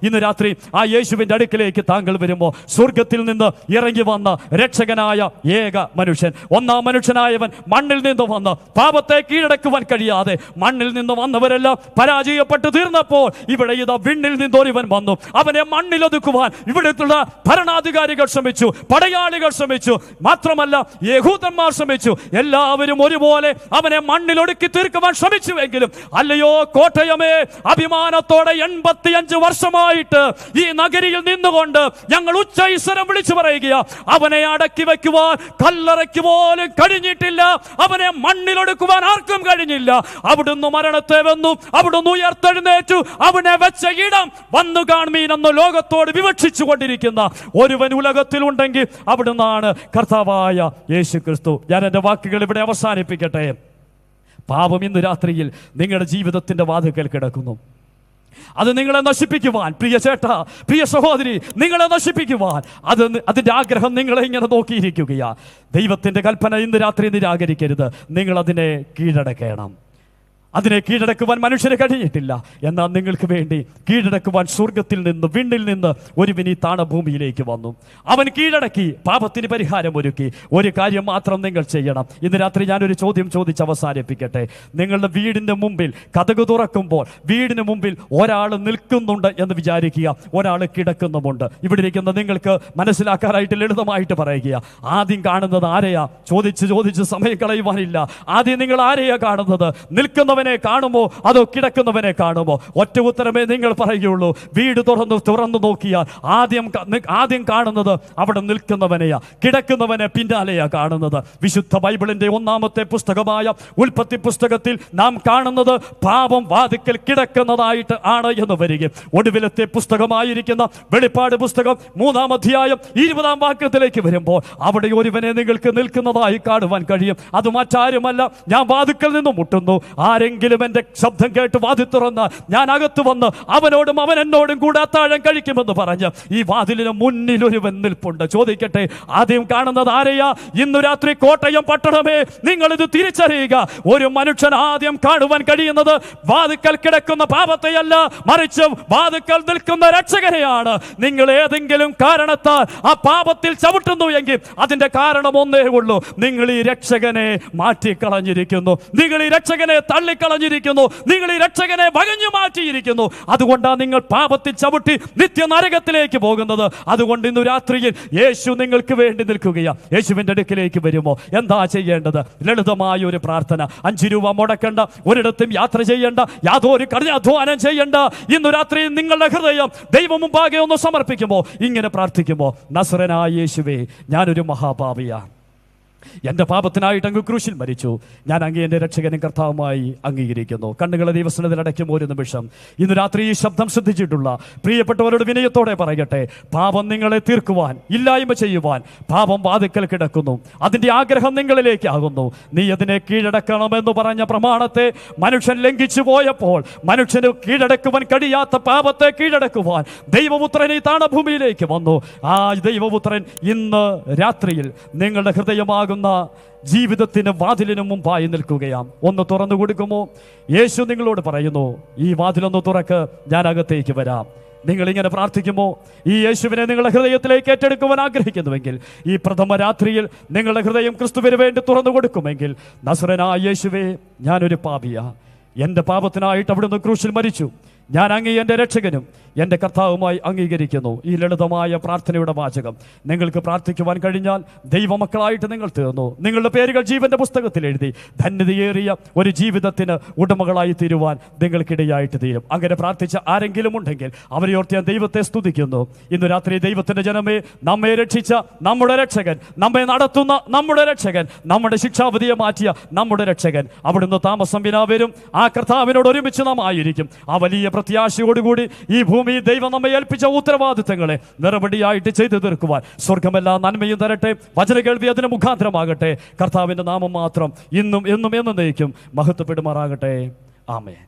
ഇന്ന് രാത്രി ആ യേശുവിൻ്റെ അടുക്കിലേക്ക് താങ്കൾ വരുമ്പോൾ സ്വർഗത്തിൽ നിന്ന് ഇറങ്ങി വന്ന രക്ഷകനായ ഏക മനുഷ്യൻ, ഒന്നാം മനുഷ്യനായവൻ മണ്ണിൽ നിന്ന് വന്ന് പാപത്തെ കീഴടക്കുവാൻ കഴിയാതെ മണ്ണിൽ നിന്ന് വന്നവരെല്ലാം പരാജയപ്പെട്ട് തീർന്നപ്പോൾ ഇവിടെ ഇതാ വിണ്ണിൽ നിന്നൊരുവൻ വന്നു. അവനെ മണ്ണിലൊതുക്കുവാൻ ഇവിടുത്തെ ഭരണാധികാരികൾ ശ്രമിച്ചു, പടയാളികൾ ശ്രമിച്ചു, മാത്രമല്ല യഹൂദന്മാർ ശ്രമിച്ചു. എല്ലാവരും ഒരുപോലെ അവനെ മണ്ണിലൊടുക്കി തീർക്കുവാൻ ശ്രമിച്ചുവെങ്കിലും അല്ലയോ കോട്ടയമേ, അഭിമാനത്തോടെ 85 വർഷമായിട്ട് ഈ നഗരിയിൽ നിന്നുകൊണ്ട് ഞങ്ങൾ ഉച്ചൈസ്വരം വിളിച്ചു പറയുക, അവനെ അടക്കി വെക്കുവാൻ കല്ലറയ്ക്ക് പോലും കഴിഞ്ഞിട്ടില്ല, അവനെ മണ്ണിലൊടുക്കുവാൻ ആർക്കും കഴിഞ്ഞില്ല. അവിടുന്ന് മരണത്തെ വെന്നു, അവിടുന്ന് ഉയർത്തെഴുന്നേറ്റു, അവനെ വെച്ച ഇടം വന്നു കാണുമീൻ എന്ന് ലോകത്തോട് വിവക്ഷിച്ചു കൊണ്ടിരിക്കുന്ന ഒരുവൻ ഉലകത്തിലുണ്ടെങ്കിൽ അവിടുന്നാണ് കർത്താവായ യേശു ക്രിസ്തു. ഞാൻ എൻ്റെ വാക്കുകൾ ഇവിടെ അവസാനിപ്പിക്കട്ടെ. പാപം ഇന്ന് രാത്രിയിൽ നിങ്ങളുടെ ജീവിതത്തിൻ്റെ വാതിൽക്കൽ കിടക്കുന്നു. അത് നിങ്ങളെ നശിപ്പിക്കുവാൻ, പ്രിയ ചേട്ടാ, പ്രിയ സഹോദരി, നിങ്ങളെ നശിപ്പിക്കുവാൻ അതിൻ്റെ ആഗ്രഹം നിങ്ങളെ ഇങ്ങനെ നോക്കിയിരിക്കുകയാ. ദൈവത്തിൻ്റെ കൽപ്പന ഇന്ന് രാത്രി നിരാകരിക്കരുത്, നിങ്ങളതിനെ കീഴടക്കണം. അതിനെ കീഴടക്കുവാൻ മനുഷ്യന് കഴിഞ്ഞിട്ടില്ല. എന്നാൽ നിങ്ങൾക്ക് വേണ്ടി കീഴടക്കുവാൻ സ്വർഗത്തിൽ നിന്ന്, വിണ്ണിൽ നിന്ന് ഒരുവൻ ഈ താണഭൂമിയിലേക്ക് വന്നു. അവൻ കീഴടക്കി, പാപത്തിന് പരിഹാരം ഒരുക്കി. ഒരു കാര്യം മാത്രം നിങ്ങൾ ചെയ്യണം. ഇന്ന് രാത്രി ഞാനൊരു ചോദ്യം ചോദിച്ച് അവസാനിപ്പിക്കട്ടെ. നിങ്ങളുടെ വീടിൻ്റെ മുമ്പിൽ കതക് തുറക്കുമ്പോൾ വീടിന് മുമ്പിൽ ഒരാൾ നിൽക്കുന്നുണ്ട് എന്ന് വിചാരിക്കുക, ഒരാൾ കിടക്കുന്നുമുണ്ട്. ഇവിടെ ഇരിക്കുന്ന നിങ്ങൾക്ക് മനസ്സിലാക്കാനായിട്ട് ലളിതമായിട്ട് പറയുക. ആദ്യം കാണുന്നത് ആരെയാ? ചോദിച്ച് സമയം കളയുവാനില്ല. ആദ്യം നിങ്ങൾ ആരെയാ കാണുന്നത്? നിൽക്കുന്നവനെ കാണുമോ അതോ കിടക്കുന്നവനെ കാണുമോ? ഒറ്റ ഉത്തരമേ നിങ്ങൾ പറയുകയുള്ളൂ. വീട് തുറന്നു നോക്കിയാൽ ആദ്യം കാണുന്നത് അവിടെ നിൽക്കുന്നവനെയാ, കിടക്കുന്നവനെ പിന്നാലെയാ കാണുന്നത്. വിശുദ്ധ ബൈബിളിന്റെ 1-ാമത്തെ പുസ്തകമായ ഉൽപ്പത്തി പുസ്തകത്തിൽ നാം കാണുന്നത് പാപം വാതിക്കൽ കിടക്കുന്നതായിട്ട് ആണ് എന്ന് വരികയും ഒടുവിലത്തെ പുസ്തകമായിരിക്കുന്ന വെളിപ്പാട് പുസ്തകം 3-ാം അധ്യായം 20-ാം വാക്യത്തിലേക്ക് വരുമ്പോൾ അവിടെ ഒരുവനെ നിങ്ങൾക്ക് നിൽക്കുന്നതായി കാണുവാൻ കഴിയും. അത് മറ്റാരുമല്ല, ഞാൻ വാതിക്കൽ നിന്ന് മുട്ടുന്നു, ആരെങ്കിലും എൻ്റെ ശബ്ദം കേട്ട് വാതിൽ തുറന്നാൽ ഞാൻ അകത്ത് വന്ന് അവനോടും അവൻ എന്നോടും കൂടെ അത്താഴം കഴിക്കുമെന്ന് പറഞ്ഞ് ഈ വാതിലിന് മുന്നിൽ ഒരുവൻ നിൽപ്പുണ്ട്. ചോദിക്കട്ടെ, ആദ്യം കാണുന്നത് ആരെയാ? ഇന്നു രാത്രി കോട്ടയം പട്ടണമേ, നിങ്ങൾ ഇത് തിരിച്ചറിയുക. ഒരു മനുഷ്യൻ ആദ്യം കാണുവാൻ കഴിയുന്നത് വാതിക്കൽ കിടക്കുന്ന പാപത്തെയല്ല, മറിച്ച് വാതിക്കൽ നിൽക്കുന്ന രക്ഷകനെയാണ്. നിങ്ങൾ ഏതെങ്കിലും കാരണത്താൽ ആ പാപത്തിൽ ചവിട്ടുന്നു എങ്കിൽ അതിന്റെ കാരണം ഒന്നേ ഉള്ളൂ, നിങ്ങൾ ഈ രക്ഷകനെ മാറ്റിക്കളഞ്ഞിരിക്കുന്നു, നിങ്ങൾ ഈ രക്ഷകനെ തള്ളിക്കളഞ്ഞിരിക്കുന്നു, നിങ്ങൾ ഈ രക്ഷകനെ വകഞ്ഞു മാറ്റിയിരിക്കുന്നു. അതുകൊണ്ടാണ് നിങ്ങൾ പാപത്തിൽ ചവിട്ടി നിത്യ നരകത്തിലേക്ക് പോകുന്നത്. അതുകൊണ്ട് ഇന്ന് രാത്രിയിൽ യേശു നിങ്ങൾക്ക് വേണ്ടി നിൽക്കുകയാണ്. യേശുവിൻ്റെ അടുക്കിലേക്ക് വരുമോ എന്താ ചെയ്യേണ്ടത്? ലളിതമായ ഒരു പ്രാർത്ഥന. 5 രൂപ മുടക്കേണ്ട, ഒരിടത്തും യാത്ര ചെയ്യേണ്ട, യാതൊരു കഠിനാധ്വാനം ചെയ്യേണ്ട. ഇന്ന് രാത്രി നിങ്ങളുടെ ഹൃദയം ദൈവം മുമ്പാകെ ഒന്ന് സമർപ്പിക്കുമോ? ഇങ്ങനെ പ്രാർത്ഥിക്കുമോ? നസറേനായ യേശുവേ, ഞാനൊരു മഹാപാപിയാണ്, എൻ്റെ പാപത്തിനായിട്ട് അങ്ങ് ക്രൂശിൽ മരിച്ചു, ഞാൻ അങ്ങേ എൻ്റെ രക്ഷകനും കർത്താവുമായി അംഗീകരിക്കുന്നു. കണ്ണുകളെ ദൈവസന്നിധിയിൽ അടയ്ക്കും ഒരു നിമിഷം. ഇന്ന് രാത്രി ഈ ശബ്ദം ശ്രദ്ധിച്ചിട്ടുള്ള പ്രിയപ്പെട്ടവരോട് വിനയത്തോടെ പറയട്ടെ, പാപം നിങ്ങളെ തീർക്കുവാൻ, ഇല്ലായ്മ ചെയ്യുവാൻ പാപം വാതിക്കൽ കിടക്കുന്നു. അതിൻ്റെ ആഗ്രഹം നിങ്ങളിലേക്കാകുന്നു. നീ അതിനെ കീഴടക്കണമെന്ന് പറഞ്ഞ പ്രമാണത്തെ മനുഷ്യൻ ലംഘിച്ചു പോയപ്പോൾ മനുഷ്യന് കീഴടക്കുവാൻ കഴിയാത്ത പാപത്തെ കീഴടക്കുവാൻ ദൈവപുത്രൻ ഈ താണഭൂമിയിലേക്ക് വന്നു. ആ ദൈവപുത്രൻ ഇന്ന് രാത്രിയിൽ നിങ്ങളുടെ ഹൃദയമാകുന്ന ജീവിതത്തിന് വാതിലിന് മുമ്പായി നിൽക്കുകയാം. ഒന്ന് തുറന്നു കൊടുക്കുമോ? യേശു നിങ്ങളോട് പറയുന്നു, ഈ വാതിലൊന്ന് തുറക്ക്, ഞാൻ അകത്തേക്ക് വരാം. നിങ്ങൾ ഇങ്ങനെ പ്രാർത്ഥിക്കുമോ? ഈ യേശുവിനെ നിങ്ങളുടെ ഹൃദയത്തിലേക്ക് ഏറ്റെടുക്കുവാൻ ആഗ്രഹിക്കുന്നുവെങ്കിൽ ഈ പ്രഥമ രാത്രിയിൽ നിങ്ങളുടെ ഹൃദയം ക്രിസ്തുവിന് വേണ്ടി തുറന്നു കൊടുക്കുമെങ്കിൽ, നസറേനായ യേശുവേ, ഞാനൊരു പാപിയാ, എൻ്റെ പാപത്തിനായിട്ട് അവിടുന്ന് ക്രൂശിൽ മരിച്ചു, ഞാൻ അങ്ങേ എൻ്റെ രക്ഷകനും എൻ്റെ കർത്താവുമായി അംഗീകരിക്കുന്നു. ഈ ലളിതമായ പ്രാർത്ഥനയുടെ വാചകം നിങ്ങൾക്ക് പ്രാർത്ഥിക്കുവാൻ കഴിഞ്ഞാൽ ദൈവമക്കളായിട്ട് നിങ്ങൾ തീർന്നു. നിങ്ങളുടെ പേരുകൾ ജീവന്റെ പുസ്തകത്തിൽ എഴുതി ധന്യതയേറിയ ഒരു ജീവിതത്തിന് ഉടമകളായി തീരുവാൻ നിങ്ങൾക്കിടയായിട്ട് തീരും. അങ്ങനെ പ്രാർത്ഥിച്ച ആരെങ്കിലും ഉണ്ടെങ്കിൽ അവരെ ഓർത്ത് ഞാൻ ദൈവത്തെ സ്തുതിക്കുന്നു. ഇന്ന് രാത്രി ദൈവത്തിൻ്റെ ജനമേ, നമ്മെ രക്ഷിച്ച നമ്മുടെ രക്ഷകൻ, നമ്മെ നടത്തുന്ന നമ്മുടെ രക്ഷകൻ, നമ്മുടെ ശിക്ഷാവിധിയെ മാറ്റിയ നമ്മുടെ രക്ഷകൻ അവിടുന്ന് താമസം വിനാ വരും. ആ കർത്താവിനോട് ഒരുമിച്ച് നാം ആയിരിക്കും. ആ വലിയ പ്രത്യാശയോടുകൂടി ഈ ഭൂമി ദൈവം നമ്മെ ഏൽപ്പിച്ച ഉത്തരവാദിത്തങ്ങളെ നിറപടിയായിട്ട് ചെയ്തു തീർക്കുവാൻ സ്വർഗമെല്ലാ നന്മയും തരട്ടെ. വചന കേൾവി അതിന് മുഖാന്തരമാകട്ടെ. കർത്താവിൻ്റെ നാമം മാത്രം ഇന്നും എന്നും എന്നേക്കും മഹത്വപ്പെടുമാറാകട്ടെ. ആമേൻ.